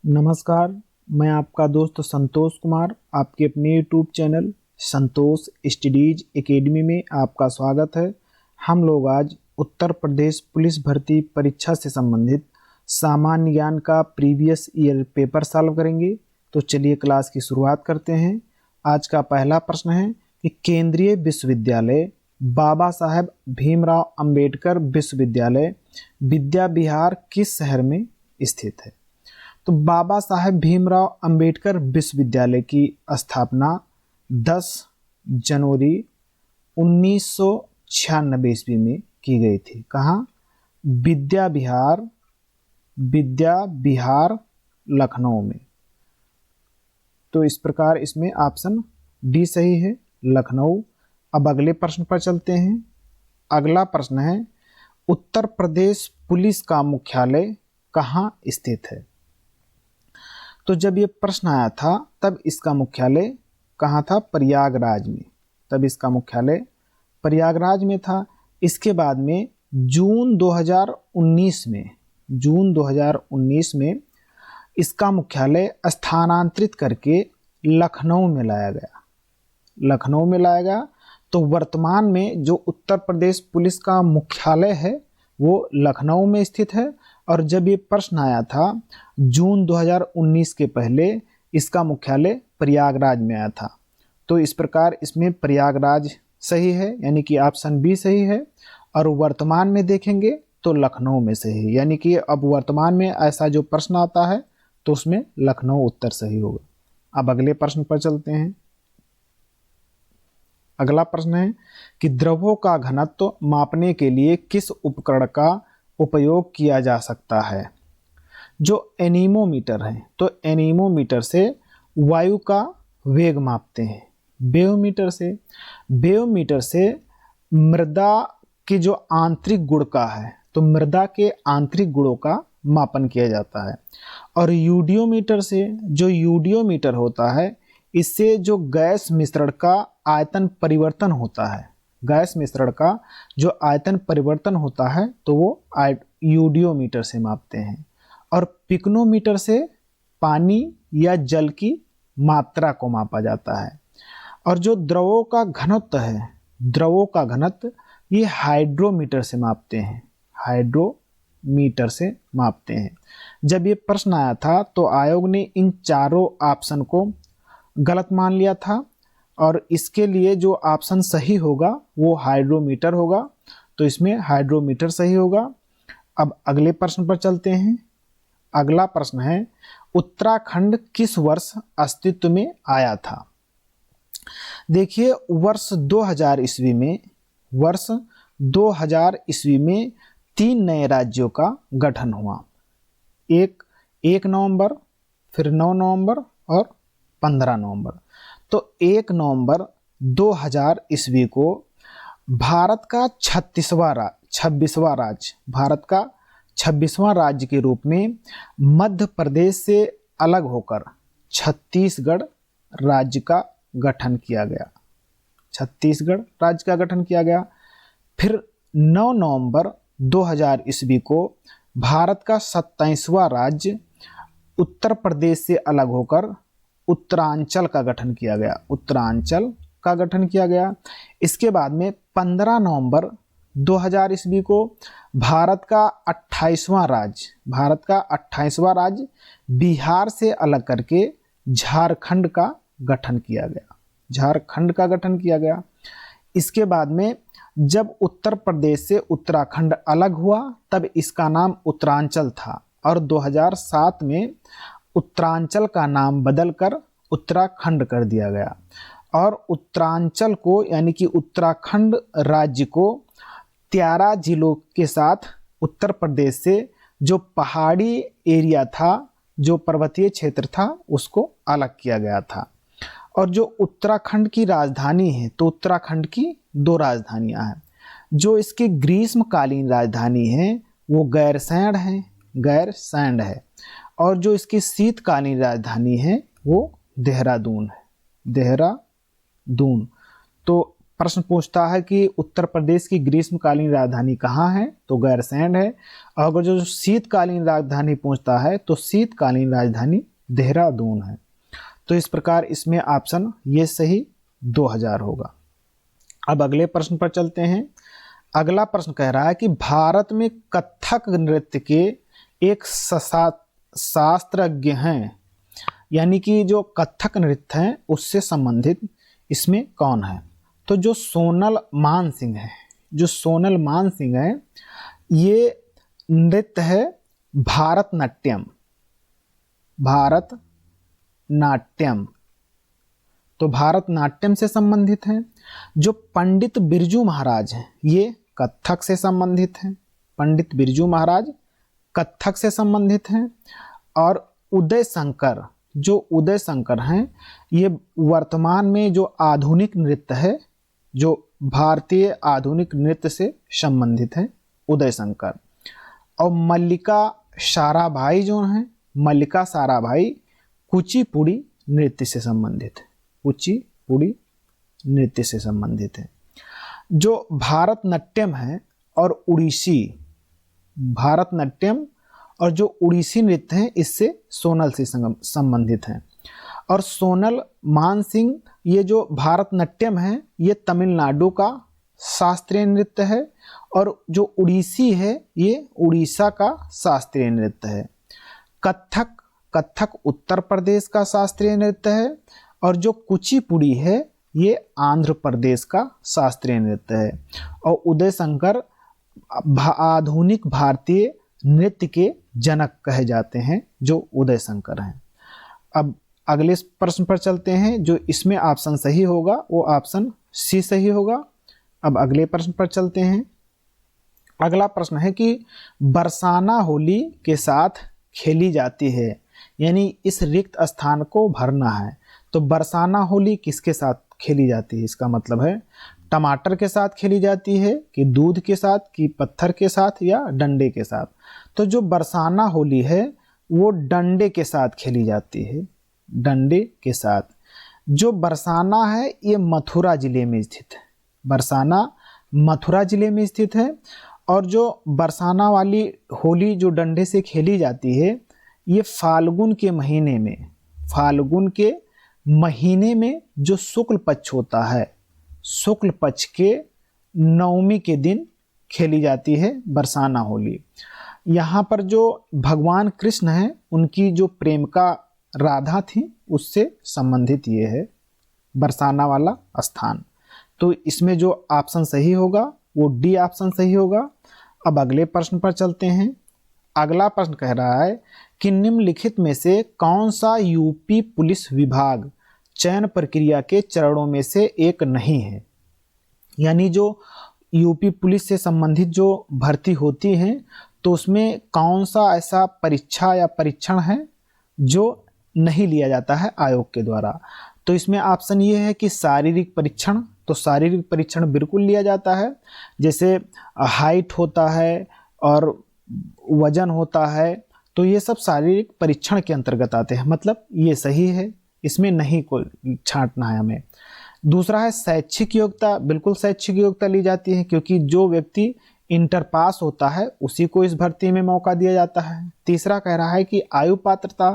नमस्कार। मैं आपका दोस्त संतोष कुमार आपके अपने यूट्यूब चैनल संतोष स्टडीज एकेडमी में आपका स्वागत है। हम लोग आज उत्तर प्रदेश पुलिस भर्ती परीक्षा से संबंधित सामान्य ज्ञान का प्रीवियस ईयर पेपर सॉल्व करेंगे। तो चलिए क्लास की शुरुआत करते हैं। आज का पहला प्रश्न है कि केंद्रीय विश्वविद्यालय बाबा साहेब भीमराव अंबेडकर विश्वविद्यालय विद्या विहार किस शहर में स्थित है। तो बाबा साहेब भीमराव अंबेडकर विश्वविद्यालय की स्थापना 10 जनवरी 1996 ईस्वी में की गई थी। कहाँ? विद्या विहार लखनऊ में। तो इस प्रकार इसमें ऑप्शन डी सही है, लखनऊ। अब अगले प्रश्न पर चलते हैं। अगला प्रश्न है उत्तर प्रदेश पुलिस का मुख्यालय कहाँ स्थित है। तो जब ये प्रश्न आया था तब इसका मुख्यालय कहाँ था? प्रयागराज में। तब इसका मुख्यालय प्रयागराज में था। इसके बाद में जून 2019 में इसका मुख्यालय स्थानांतरित करके लखनऊ में लाया गया। तो वर्तमान में जो उत्तर प्रदेश पुलिस का मुख्यालय है वो लखनऊ में स्थित है। और जब ये प्रश्न आया था जून 2019 के पहले इसका मुख्यालय प्रयागराज में आया था। तो इस प्रकार इसमें प्रयागराज सही है, यानी कि ऑप्शन बी सही है। और वर्तमान में देखेंगे तो लखनऊ में सही है, यानी कि अब वर्तमान में ऐसा जो प्रश्न आता है तो उसमें लखनऊ उत्तर सही होगा। अब अगले प्रश्न पर चलते हैं। अगला प्रश्न है कि द्रव्यों का घनत्व मापने के लिए किस उपकरण का उपयोग किया जा सकता है। जो एनीमोमीटर है, तो एनीमोमीटर से वायु का वेग मापते हैं। बेयोमीटर से मृदा की जो आंतरिक गुण का है, तो मृदा के आंतरिक गुणों का मापन किया जाता है। और यूडियोमीटर से, जो यूडियोमीटर होता है, इससे जो गैस मिश्रण का आयतन परिवर्तन होता है, तो वो यूडियोमीटर से मापते हैं। और पिकनोमीटर से पानी या जल की मात्रा को मापा जाता है। और जो द्रवों का घनत्व ये हाइड्रोमीटर से मापते हैं। जब ये प्रश्न आया था तो आयोग ने इन चारों ऑप्शन को गलत मान लिया था और इसके लिए जो ऑप्शन सही होगा वो हाइड्रोमीटर होगा। तो इसमें हाइड्रोमीटर सही होगा। अब अगले प्रश्न पर चलते हैं। अगला प्रश्न है उत्तराखंड किस वर्ष अस्तित्व में आया था। देखिए वर्ष 2000 ईस्वी में 3 नए राज्यों का गठन हुआ। 1 नवंबर, फिर 9 नवंबर और 15 नवंबर। तो 1 नवंबर 2000 ईस्वी को भारत का 26वां राज्य के रूप में मध्य प्रदेश से अलग होकर छत्तीसगढ़ राज्य का गठन किया गया। फिर 9 नवंबर 2000 ईस्वी को भारत का 27वां राज्य उत्तर प्रदेश से अलग होकर उत्तरांचल का गठन किया गया। इसके बाद में 15 नवंबर 2000 ईस्वी को भारत का 28वां राज्य बिहार से अलग करके झारखंड का गठन किया गया। इसके बाद में जब उत्तर प्रदेश से उत्तराखंड अलग हुआ तब इसका नाम उत्तरांचल था और 2007 में उत्तरांचल का नाम बदलकर उत्तराखंड कर दिया गया। और उत्तरांचल को, यानी कि उत्तराखंड राज्य को 13 जिलों के साथ उत्तर प्रदेश से जो पहाड़ी एरिया था, जो पर्वतीय क्षेत्र था, उसको अलग किया गया था। और जो उत्तराखंड की राजधानी है, तो उत्तराखंड की 2 राजधानियां हैं। जो इसकी ग्रीष्मकालीन राजधानी है वो गैरसैंण है। और जो इसकी शीतकालीन राजधानी है वो देहरादून। तो प्रश्न पूछता है कि उत्तर प्रदेश की ग्रीष्मकालीन राजधानी कहाँ है, तो गैरसैंण है। और अगर जो शीतकालीन राजधानी पूछता है तो शीतकालीन राजधानी देहरादून है। तो इस प्रकार इसमें ऑप्शन ये सही 2000 होगा। अब अगले प्रश्न पर चलते हैं। अगला प्रश्न कह रहा है कि भारत में कथक नृत्य के एक शास्त्रज्ञ हैं, यानी कि जो कथक नृत्य हैं उससे संबंधित इसमें कौन है, तो जो सोनल मानसिंह है। जो सोनल मानसिंह है ये नृत्य है भारतनाट्यम। भारतनाट्यम, तो भारतनाट्यम से संबंधित है। जो पंडित बिरजू महाराज हैं ये कथक से संबंधित हैं। पंडित बिरजू महाराज कथक से संबंधित हैं। और उदय शंकर, जो उदय शंकर हैं ये वर्तमान में जो आधुनिक नृत्य है, जो भारतीय आधुनिक नृत्य से संबंधित है उदय शंकर। और मल्लिका साराभाई जो हैं, मल्लिका साराभाई कुचिपुड़ी नृत्य से संबंधित है। कुचिपुड़ी नृत्य से संबंधित है। जो भारतनाट्यम है और उड़ीसी, भारतनाट्यम और जो उड़ीसी नृत्य हैं इससे सोनल से संबंधित हैं। और सोनल मानसिंह ये जो भारतनाट्यम है ये तमिलनाडु का शास्त्रीय नृत्य है। और जो उड़ीसी है ये उड़ीसा का शास्त्रीय नृत्य है। कथक उत्तर प्रदेश का शास्त्रीय नृत्य है। और जो कुचिपुड़ी है ये आंध्र प्रदेश का शास्त्रीय नृत्य है। और उदय शंकर आधुनिक भारतीय नृत्य के जनक कहे जाते हैं, जो उदय शंकर हैं। अब अगले प्रश्न पर चलते हैं। जो इसमें ऑप्शन सही होगा वो ऑप्शन सी सही होगा। अब अगले प्रश्न पर चलते हैं। अगला प्रश्न है कि बरसाना होली के साथ खेली जाती है, यानी इस रिक्त स्थान को भरना है। तो बरसाना होली किसके साथ खेली जाती है, इसका मतलब है टमाटर के साथ खेली जाती है कि दूध के साथ कि पत्थर के साथ या डंडे के साथ। तो जो बरसाना होली है वो डंडे के साथ खेली जाती है, डंडे के साथ। जो बरसाना है ये मथुरा जिले में स्थित है। बरसाना मथुरा जिले में स्थित है। और जो बरसाना वाली होली जो डंडे से खेली जाती है ये फाल्गुन के महीने में, फाल्गुन के महीने में जो शुक्ल पक्ष होता है, शुक्ल पक्ष के नवमी के दिन खेली जाती है बरसाना होली। यहाँ पर जो भगवान कृष्ण हैं उनकी जो प्रेमिका राधा थी उससे संबंधित ये है बरसाना वाला स्थान। तो इसमें जो ऑप्शन सही होगा वो डी ऑप्शन सही होगा। अब अगले प्रश्न पर चलते हैं। अगला प्रश्न कह रहा है कि निम्नलिखित में से कौन सा यूपी पुलिस विभाग चयन प्रक्रिया के चरणों में से एक नहीं है, यानी जो यूपी पुलिस से संबंधित जो भर्ती होती है तो उसमें कौन सा ऐसा परीक्षा या परीक्षण है जो नहीं लिया जाता है आयोग के द्वारा। तो इसमें ऑप्शन ये है कि शारीरिक परीक्षण, तो शारीरिक परीक्षण बिल्कुल लिया जाता है। जैसे हाइट होता है और वजन होता है, तो ये सब शारीरिक परीक्षण के अंतर्गत आते हैं, मतलब ये सही है, इसमें नहीं कोई छांटना है हमें। दूसरा है शैक्षिक योग्यता, बिल्कुल शैक्षिक योग्यता ली जाती है क्योंकि जो व्यक्ति इंटर पास होता है उसी को इस भर्ती में मौका दिया जाता है। तीसरा कह रहा है कि आयु पात्रता,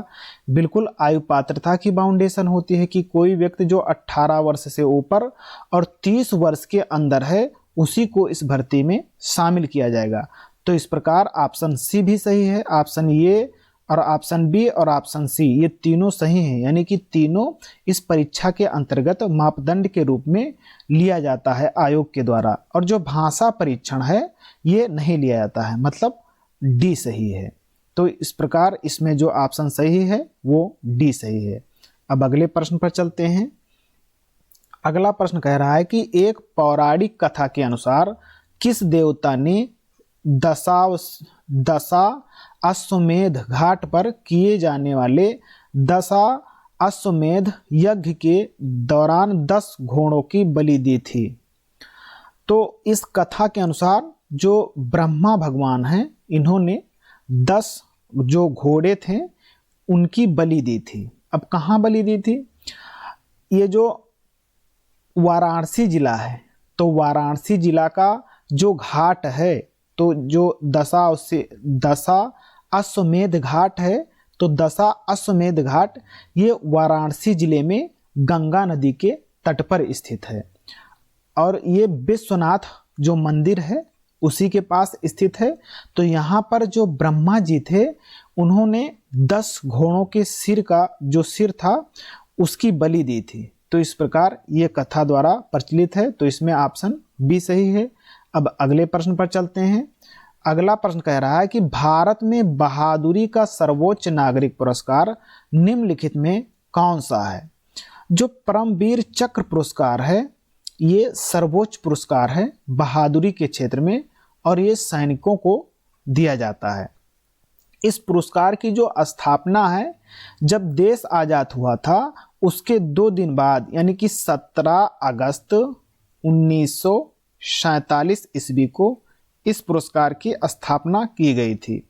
बिल्कुल आयु पात्रता की बाउंडेशन होती है कि कोई व्यक्ति जो 18 वर्ष से ऊपर और 30 वर्ष के अंदर है उसी को इस भर्ती में शामिल किया जाएगा। तो इस प्रकार ऑप्शन सी भी सही है, ऑप्शन ए और ऑप्शन बी और ऑप्शन सी ये तीनों सही हैं, यानी कि तीनों इस परीक्षा के अंतर्गत मापदंड के रूप में लिया जाता है आयोग के द्वारा। और जो भाषा परीक्षण है ये नहीं लिया जाता है, मतलब डी सही है। तो इस प्रकार इसमें जो ऑप्शन सही है वो डी सही है। अब अगले प्रश्न पर चलते हैं। अगला प्रश्न कह रहा है कि एक पौराणिक कथा के अनुसार किस देवता ने दशा अश्वमेध घाट पर किए जाने वाले दशा अश्वमेध यज्ञ के दौरान 10 घोड़ों की बलि दी थी। तो इस कथा के अनुसार जो ब्रह्मा भगवान हैं इन्होंने 10 जो घोड़े थे उनकी बलि दी थी। अब कहाँ बलि दी थी? ये जो वाराणसी जिला है, तो वाराणसी जिला का जो घाट है, तो जो दशा अश्वमेध घाट है, तो दशा अश्वमेध घाट ये वाराणसी जिले में गंगा नदी के तट पर स्थित है। और ये विश्वनाथ जो मंदिर है उसी के पास स्थित है। तो यहाँ पर जो ब्रह्मा जी थे उन्होंने 10 घोड़ों के सिर का जो सिर था उसकी बलि दी थी। तो इस प्रकार ये कथा द्वारा प्रचलित है। तो इसमें ऑप्शन बी सही है। अब अगले प्रश्न पर चलते हैं। अगला प्रश्न कह रहा है कि भारत में बहादुरी का सर्वोच्च नागरिक पुरस्कार निम्नलिखित में कौन सा है? जो परमवीर चक्र पुरस्कार है ये सर्वोच्च पुरस्कार है बहादुरी के क्षेत्र में, और ये सैनिकों को दिया जाता है। इस पुरस्कार की जो स्थापना है जब देश आज़ाद हुआ था उसके 2 दिन बाद यानी कि 17 अगस्त 1947 ईस्वी को इस पुरस्कार की स्थापना की गई थी।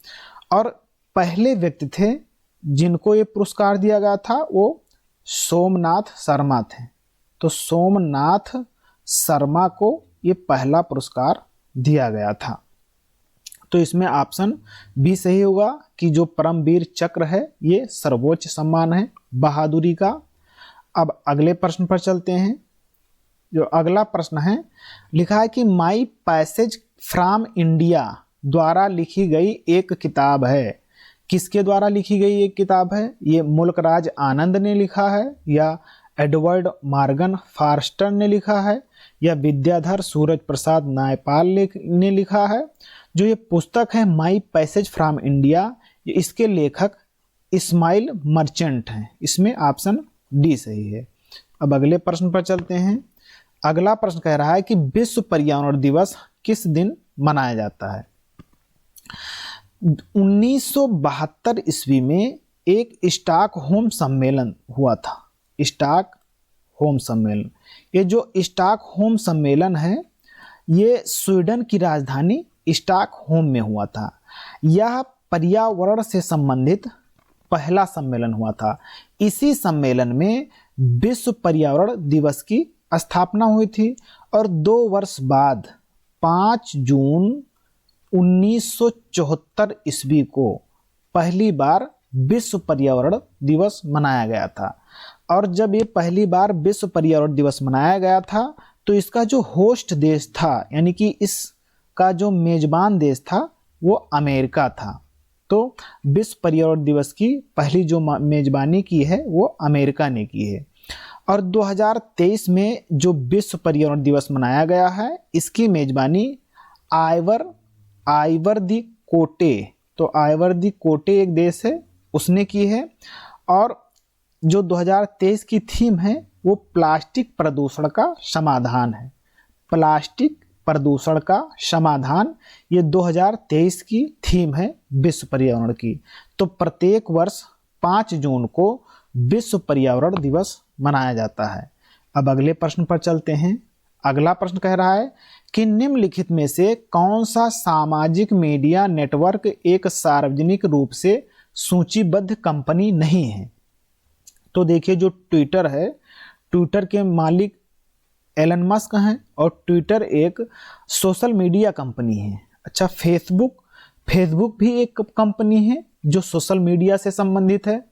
और पहले व्यक्ति थे जिनको ये पुरस्कार दिया गया था वो सोमनाथ शर्मा थे। तो सोमनाथ शर्मा को ये पहला पुरस्कार दिया गया था। तो इसमें ऑप्शन बी सही होगा कि जो परमवीर चक्र है ये सर्वोच्च सम्मान है बहादुरी का। अब अगले प्रश्न पर चलते हैं। जो अगला प्रश्न है, लिखा है कि माई पैसेज फ्रॉम इंडिया द्वारा लिखी गई एक किताब है। किसके द्वारा लिखी गई एक किताब है? ये मुल्कराज आनंद ने लिखा है, या एडवर्ड मॉर्गन फॉर्स्टर ने लिखा है, या विद्याधर सूरज प्रसाद नायपाल ने लिखा है? जो ये पुस्तक है माई पैसेज फ्रॉम इंडिया, इसके लेखक इस्माइल मर्चेंट हैं। इसमें ऑप्शन डी सही है। अब अगले प्रश्न पर चलते हैं। अगला प्रश्न कह रहा है कि विश्व पर्यावरण दिवस किस दिन मनाया जाता है? 1972 ईस्वी में एक स्टॉकहोम सम्मेलन हुआ था। स्टॉकहोम सम्मेलन, ये जो स्टॉकहोम सम्मेलन है ये स्वीडन की राजधानी स्टॉकहोम में हुआ था। यह पर्यावरण से संबंधित पहला सम्मेलन हुआ था। इसी सम्मेलन में विश्व पर्यावरण दिवस की स्थापना हुई थी। और 2 वर्ष बाद 5 जून 1974 ईस्वी को पहली बार विश्व पर्यावरण दिवस मनाया गया था। और जब ये पहली बार विश्व पर्यावरण दिवस मनाया गया था तो इसका जो होस्ट देश था यानी कि इसका जो मेजबान देश था वो अमेरिका था। तो विश्व पर्यावरण दिवस की पहली जो मेजबानी की है वो अमेरिका ने की है। और 2023 में जो विश्व पर्यावरण दिवस मनाया गया है इसकी मेजबानी आइवर दी कोटे, तो आइवर दी कोटे एक देश है उसने की है। और जो 2023 की थीम है वो प्लास्टिक प्रदूषण का समाधान है। प्लास्टिक प्रदूषण का समाधान ये 2023 की थीम है विश्व पर्यावरण की। तो प्रत्येक वर्ष 5 जून को विश्व पर्यावरण दिवस मनाया जाता है। अब अगले प्रश्न पर चलते हैं। अगला प्रश्न कह रहा है कि निम्नलिखित में से कौन सा सामाजिक मीडिया नेटवर्क एक सार्वजनिक रूप से सूचीबद्ध कंपनी नहीं है? तो देखिए जो ट्विटर है, ट्विटर के मालिक एलन मस्क हैं और ट्विटर एक सोशल मीडिया कंपनी है। अच्छा, फेसबुक भी एक कंपनी है जो सोशल मीडिया से संबंधित है।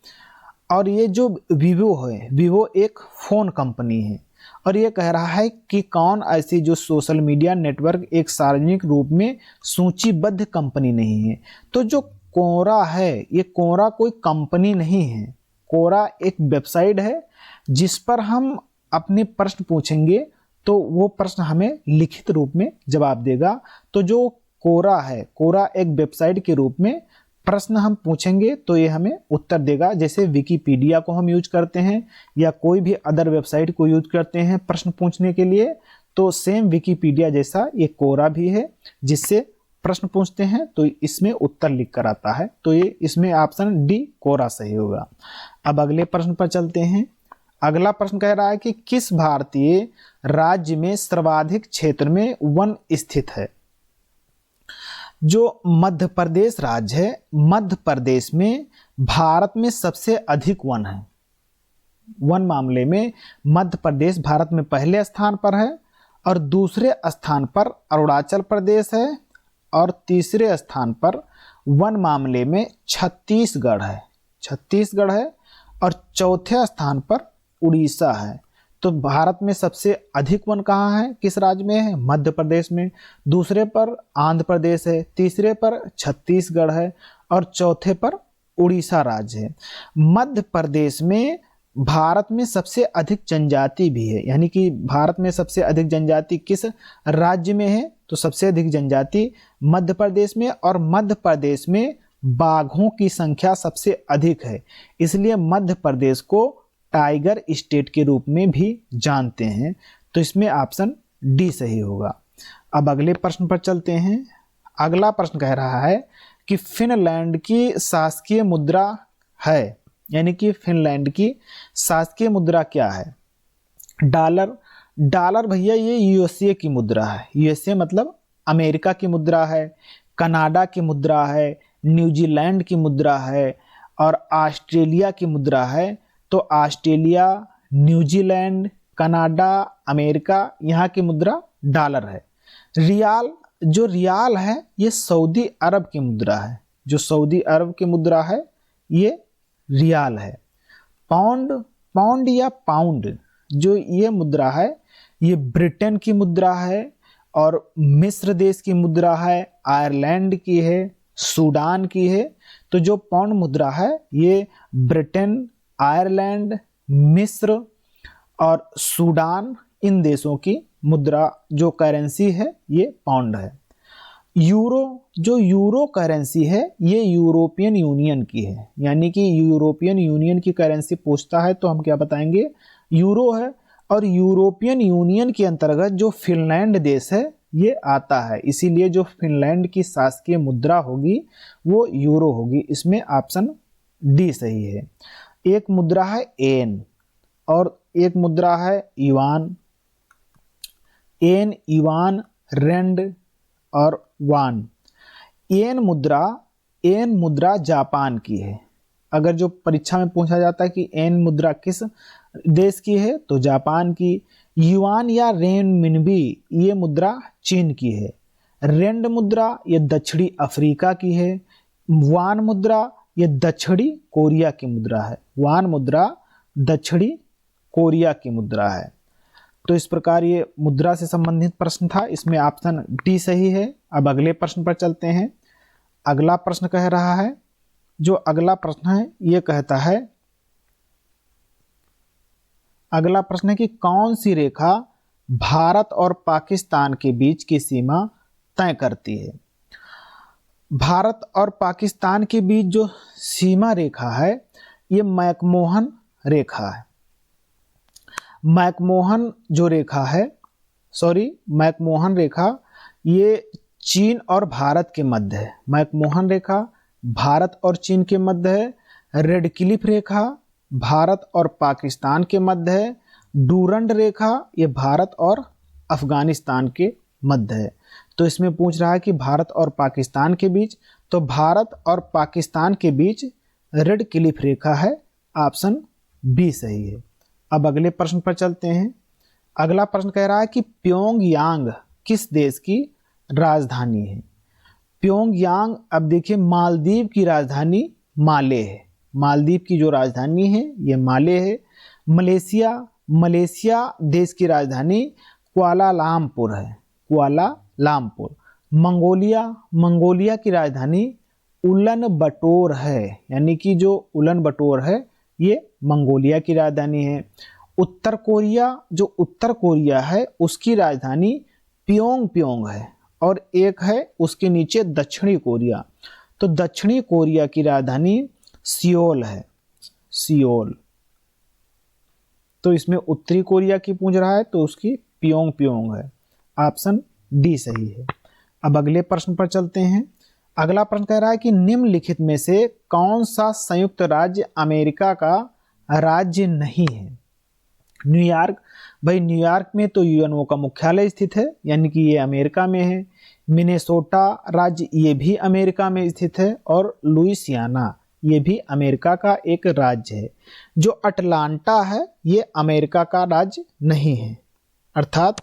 और ये जो वीवो एक फ़ोन कंपनी है। और ये कह रहा है कि कौन ऐसी जो सोशल मीडिया नेटवर्क एक सार्वजनिक रूप में सूचीबद्ध कंपनी नहीं है? तो जो कोरा है ये कोरा कोई कंपनी नहीं है। कोरा एक वेबसाइट है जिस पर हम अपने प्रश्न पूछेंगे तो वो प्रश्न हमें लिखित रूप में जवाब देगा। तो जो कोरा है, कोरा एक वेबसाइट के रूप में प्रश्न हम पूछेंगे तो ये हमें उत्तर देगा। जैसे विकिपीडिया को हम यूज करते हैं या कोई भी अदर वेबसाइट को यूज करते हैं प्रश्न पूछने के लिए, तो सेम विकिपीडिया जैसा ये कोरा भी है जिससे प्रश्न पूछते हैं तो इसमें उत्तर लिख कर आता है। तो ये इसमें ऑप्शन डी कोरा सही होगा। अब अगले प्रश्न पर चलते हैं। अगला प्रश्न कह रहा है कि किस भारतीय राज्य में सर्वाधिक क्षेत्र में वन स्थित है? जो मध्य प्रदेश राज्य है, मध्य प्रदेश में भारत में सबसे अधिक वन है। वन मामले में मध्य प्रदेश भारत में पहले स्थान पर है। और दूसरे स्थान पर अरुणाचल प्रदेश है और तीसरे स्थान पर वन मामले में छत्तीसगढ़ है और चौथे स्थान पर उड़ीसा है। तो भारत में सबसे अधिक वन कहाँ है, किस राज्य में है? मध्य प्रदेश में। दूसरे पर आंध्र प्रदेश है, तीसरे पर छत्तीसगढ़ है और चौथे पर उड़ीसा राज्य है। मध्य प्रदेश में भारत में सबसे अधिक जनजाति भी है, यानी कि भारत में सबसे अधिक जनजाति किस राज्य में है? तो सबसे अधिक जनजाति मध्य प्रदेश में, और मध्य प्रदेश में बाघों की संख्या सबसे अधिक है, इसलिए मध्य प्रदेश को टाइगर स्टेट के रूप में भी जानते हैं। तो इसमें ऑप्शन डी सही होगा। अब अगले प्रश्न पर चलते हैं। अगला प्रश्न कह रहा है कि फिनलैंड की शासकीय मुद्रा है, यानी कि फिनलैंड की शासकीय मुद्रा क्या है? डॉलर भैया ये यूएसए की मुद्रा है। यूएसए मतलब अमेरिका की मुद्रा है, कनाडा की मुद्रा है, न्यूजीलैंड की मुद्रा है और ऑस्ट्रेलिया की मुद्रा है। तो ऑस्ट्रेलिया, न्यूजीलैंड, कनाडा, अमेरिका, यहाँ की मुद्रा डॉलर है। रियाल है ये सऊदी अरब की मुद्रा है, जो सऊदी अरब की मुद्रा है ये रियाल है। पाउंड या पाउंड जो ये मुद्रा है ये ब्रिटेन की मुद्रा है और मिस्र देश की मुद्रा है, आयरलैंड की है, सूडान की है। तो जो पाउंड मुद्रा है ये ब्रिटेन, आयरलैंड, मिस्र और सूडान इन देशों की मुद्रा जो करेंसी है ये पाउंड है। यूरो करेंसी है ये यूरोपियन यूनियन की है, यानी कि यूरोपियन यूनियन की करेंसी पूछता है तो हम क्या बताएंगे? यूरो है। और यूरोपियन यूनियन के अंतर्गत जो फिनलैंड देश है ये आता है, इसीलिए जो फिनलैंड की शासकीय मुद्रा होगी वो यूरो होगी। इसमें ऑप्शन डी सही है। एक मुद्रा है एन और एक मुद्रा है युआन। एन, युआन, रेंड और वान। एन मुद्रा जापान की है। अगर जो परीक्षा में पूछा जाता है कि एन मुद्रा किस देश की है तो जापान की। युआन या रेनमिनबी ये मुद्रा चीन की है। रेंड मुद्रा ये दक्षिणी अफ्रीका की है। वान मुद्रा ये दक्षिणी कोरिया की मुद्रा है। वान मुद्रा दक्षिणी कोरिया की मुद्रा है। तो इस प्रकार ये मुद्रा से संबंधित प्रश्न था, इसमें ऑप्शन डी सही है। अब अगले प्रश्न पर चलते हैं। अगला प्रश्न कह रहा है, जो अगला प्रश्न है ये कहता है, अगला प्रश्न है कि कौन सी रेखा भारत और पाकिस्तान के बीच की सीमा तय करती है? भारत और पाकिस्तान के बीच जो सीमा रेखा है ये मैकमोहन रेखा है। मैकमोहन रेखा ये चीन और भारत के मध्य है। मैकमोहन रेखा भारत और चीन के मध्य है। रेड क्लिफ रेखा भारत और पाकिस्तान के मध्य है। डूरंड रेखा ये भारत और अफगानिस्तान के मध्य है। तो इसमें पूछ रहा है कि भारत और पाकिस्तान के बीच, तो भारत और पाकिस्तान के बीच रेड क्लिफ रेखा है। ऑप्शन बी सही है। अब अगले प्रश्न पर चलते हैं। अगला प्रश्न कह रहा है कि प्योंगयांग किस देश की राजधानी है? प्योंगयांग, अब देखिए मालदीव की राजधानी माले है। मालदीव की जो राजधानी है ये माले है। मलेशिया देश की राजधानी कुआलालंपुर है। कुआलालंपुर। मंगोलिया की राजधानी उलन-बटोर है, यानी कि जो उलन-बटोर है ये मंगोलिया की राजधानी है। उत्तर कोरिया है उसकी राजधानी प्योंगयांग है और एक है उसके नीचे दक्षिणी कोरिया। तो दक्षिणी कोरिया की राजधानी सियोल है। सियोल। तो इसमें उत्तरी कोरिया की पूछ रहा है तो उसकी प्योंगयांग है। ऑप्शन डी सही है। अब अगले प्रश्न पर चलते हैं। अगला प्रश्न कह रहा है कि निम्नलिखित में से कौन सा संयुक्त राज्य अमेरिका का राज्य नहीं है? न्यूयॉर्क। भाई न्यूयॉर्क में तो यूएनओ का मुख्यालय स्थित है, यानी कि ये अमेरिका में है। मिनेसोटा राज्य ये भी अमेरिका में स्थित है और लुइसियाना ये भी अमेरिका का एक राज्य है। जो अटलांटा है ये अमेरिका का राज्य नहीं है। अर्थात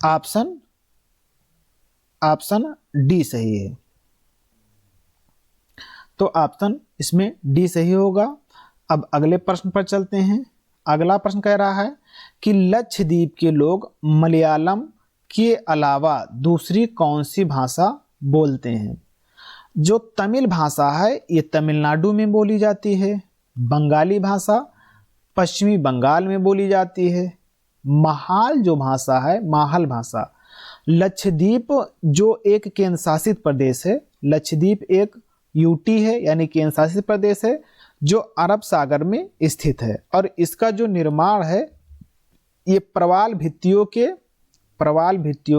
ऑप्शन ऑप्शन डी सही है। तो ऑप्शन इसमें डी सही होगा। अब अगले प्रश्न पर चलते हैं। अगला प्रश्न कह रहा है कि लक्षद्वीप के लोग मलयालम के अलावा दूसरी कौन सी भाषा बोलते हैं? जो तमिल भाषा है ये तमिलनाडु में बोली जाती है। बंगाली भाषा पश्चिमी बंगाल में बोली जाती है। महाल जो भाषा है, माहल भाषा, लक्षद्वीप जो एक केंद्र शासित प्रदेश है, लक्षद्वीप एक यूटी है यानी केंद्र शासित प्रदेश है जो अरब सागर में स्थित है। और इसका जो निर्माण है ये प्रवाल भित्तियों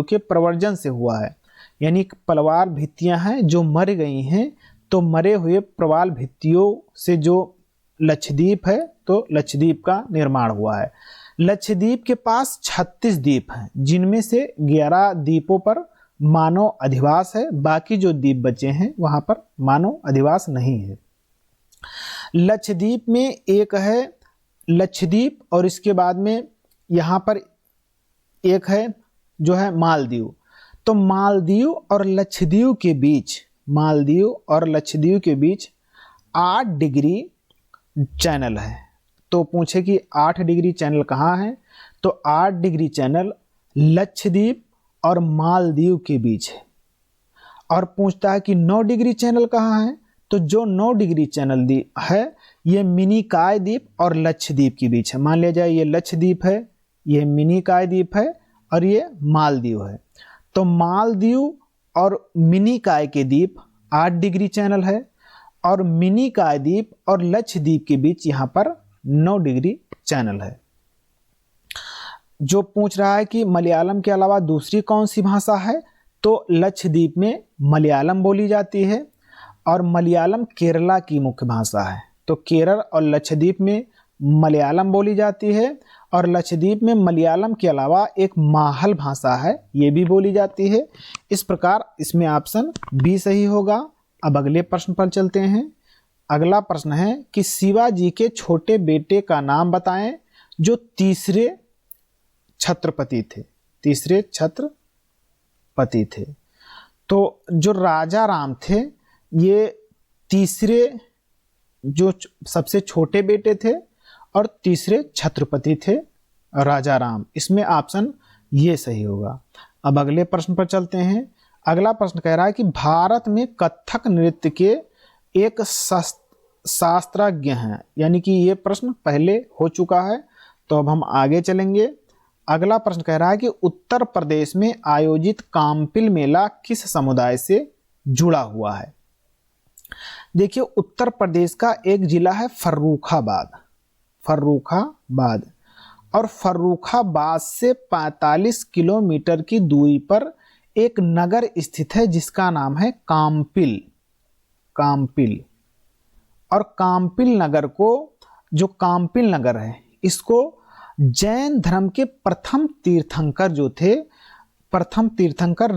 के प्रवर्जन से हुआ है। यानी प्रवाल भित्तियां हैं जो मर गई हैं, तो मरे हुए प्रवाल भित्तियों से जो लक्षद्वीप है, तो लक्षद्वीप का निर्माण हुआ है। लक्षद्वीप के पास 36 द्वीप हैं, जिनमें से 11 द्वीपों पर मानव अधिवास है। बाकी जो द्वीप बचे हैं वहां पर मानव अधिवास नहीं है। लक्षद्वीप में एक है लक्षद्वीप और इसके बाद में यहाँ पर एक है जो है मालदीव। तो मालदीव और लक्षद्वीप के बीच 8 डिग्री चैनल है। तो पूछे कि 8 डिग्री चैनल कहाँ है? तो 8 डिग्री चैनल लक्षद्वीप और मालदीव के बीच है। और पूछता है कि 9 डिग्री चैनल कहाँ है? तो जो 9 डिग्री चैनल है ये मिनिकॉय द्वीप और लक्षद्वीप के बीच है। मान लिया जाए ये लक्षद्वीप है, ये मिनिकॉय द्वीप है और ये मालदीव है। तो मालदीव और मिनिकॉय के द्वीप 8 डिग्री चैनल है और मिनिकॉय द्वीप और लक्षद्वीप के बीच यहाँ पर 9 डिग्री चैनल है। जो पूछ रहा है कि मलयालम के अलावा दूसरी कौन सी भाषा है, तो लक्षद्वीप में मलयालम बोली जाती है और मलयालम केरला की मुख्य भाषा है। तो केरल और लक्षद्वीप में मलयालम बोली जाती है और लक्षद्वीप में मलयालम के अलावा एक माहल भाषा है, ये भी बोली जाती है। इस प्रकार इसमें ऑप्शन बी सही होगा। अब अगले प्रश्न पर चलते हैं। अगला प्रश्न है कि शिवाजी के छोटे बेटे का नाम बताएं जो तीसरे छत्रपति थे। तो जो राजा राम थे ये तीसरे जो सबसे छोटे बेटे थे और तीसरे छत्रपति थे राजा राम। इसमें ऑप्शन ये सही होगा। अब अगले प्रश्न पर चलते हैं। अगला प्रश्न कह रहा है कि भारत में कथक नृत्य के एक शास्त्रज्ञ हैं। यानी कि ये प्रश्न पहले हो चुका है, तो अब हम आगे चलेंगे। अगला प्रश्न कह रहा है कि उत्तर प्रदेश में आयोजित काम्पिल मेला किस समुदाय से जुड़ा हुआ है? देखिए उत्तर प्रदेश का एक जिला है फर्रुखाबाद और फर्रुखाबाद से 45 किलोमीटर की दूरी पर एक नगर स्थित है जिसका नाम है काम्पिल। और काम्पिल नगर को, जो काम्पिल नगर है, इसको जैन धर्म के प्रथम तीर्थंकर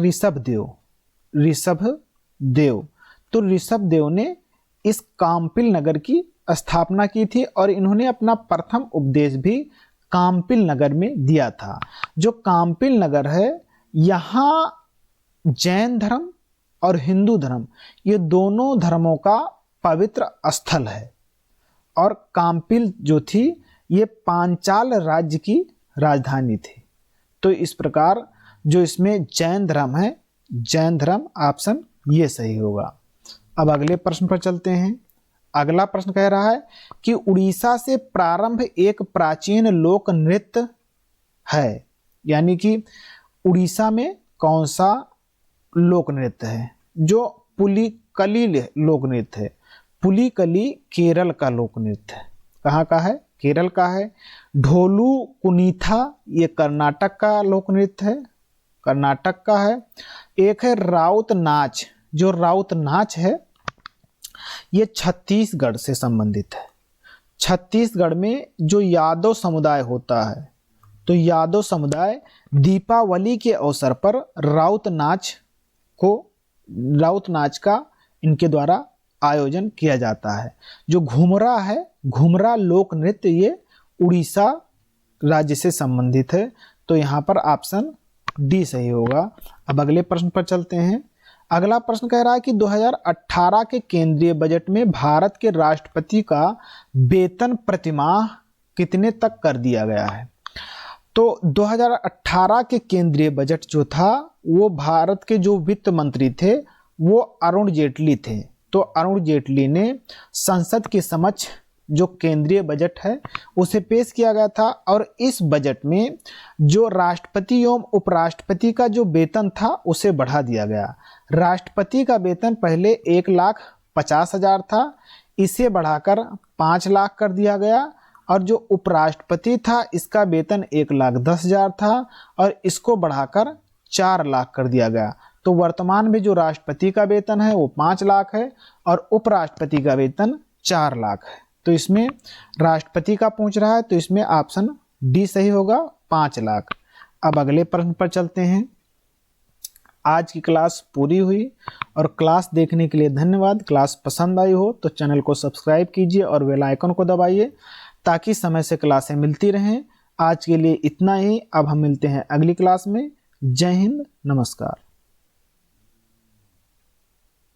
ऋषभदेव। तो ऋषभदेव ने इस काम्पिल नगर की स्थापना की थी और इन्होंने अपना प्रथम उपदेश भी काम्पिल नगर में दिया था। जो काम्पिल नगर है यहाँ जैन धर्म और हिंदू धर्म ये दोनों धर्मों का पवित्र स्थल है। और काम्पिल जो थी ये पांचाल राज्य की राजधानी थी। तो इस प्रकार जो इसमें जैन धर्म है, जैन धर्म ऑप्शन ये सही होगा। अब अगले प्रश्न पर चलते हैं। अगला प्रश्न कह रहा है कि उड़ीसा से प्रारंभ एक प्राचीन लोक नृत्य है। यानी कि उड़ीसा में कौन सा लोक नृत्य है? जो पुलिकली लोक नृत्य है। पुलिकली केरल का लोक नृत्य है। कहाँ का है? केरल का है। ढोलू कुनीथा ये कर्नाटक का लोक नृत्य है, कर्नाटक का है। एक है राउत नाच, जो राउत नाच है ये छत्तीसगढ़ से संबंधित है। छत्तीसगढ़ में जो यादव समुदाय होता है, तो यादव समुदाय दीपावली के अवसर पर राउत नाच का इनके द्वारा आयोजन किया जाता है। जो घुमरा है, घुमरा लोक नृत्य ये उड़ीसा राज्य से संबंधित है। तो यहाँ पर ऑप्शन डी सही होगा। अब अगले प्रश्न पर चलते हैं। अगला प्रश्न कह रहा है कि 2018 के केंद्रीय बजट में भारत के राष्ट्रपति का वेतन प्रतिमाह कितने तक कर दिया गया है। तो 2018 के केंद्रीय बजट जो था वो भारत के जो वित्त मंत्री थे वो अरुण जेटली थे। तो अरुण जेटली ने संसद के समक्ष जो केंद्रीय बजट है उसे पेश किया गया था और इस बजट में जो राष्ट्रपति एवं उपराष्ट्रपति का जो वेतन था उसे बढ़ा दिया गया। राष्ट्रपति का वेतन पहले 1,50,000 था, इसे बढ़ाकर 5 लाख कर दिया गया और जो उपराष्ट्रपति था इसका वेतन 1,10,000 था और इसको बढ़ाकर 4 लाख कर दिया गया। तो वर्तमान में जो राष्ट्रपति का वेतन है वो 5 लाख है और उपराष्ट्रपति का वेतन 4 लाख है। तो इसमें राष्ट्रपति का पूछ रहा है तो इसमें ऑप्शन डी सही होगा, 5 लाख। अब अगले प्रश्न पर चलते हैं। आज की क्लास पूरी हुई और क्लास देखने के लिए धन्यवाद। क्लास पसंद आई हो तो चैनल को सब्सक्राइब कीजिए और बेल आइकन को दबाइए ताकि समय से क्लासें मिलती रहें। आज के लिए इतना ही। अब हम मिलते हैं अगली क्लास में। जय हिंद, नमस्कार।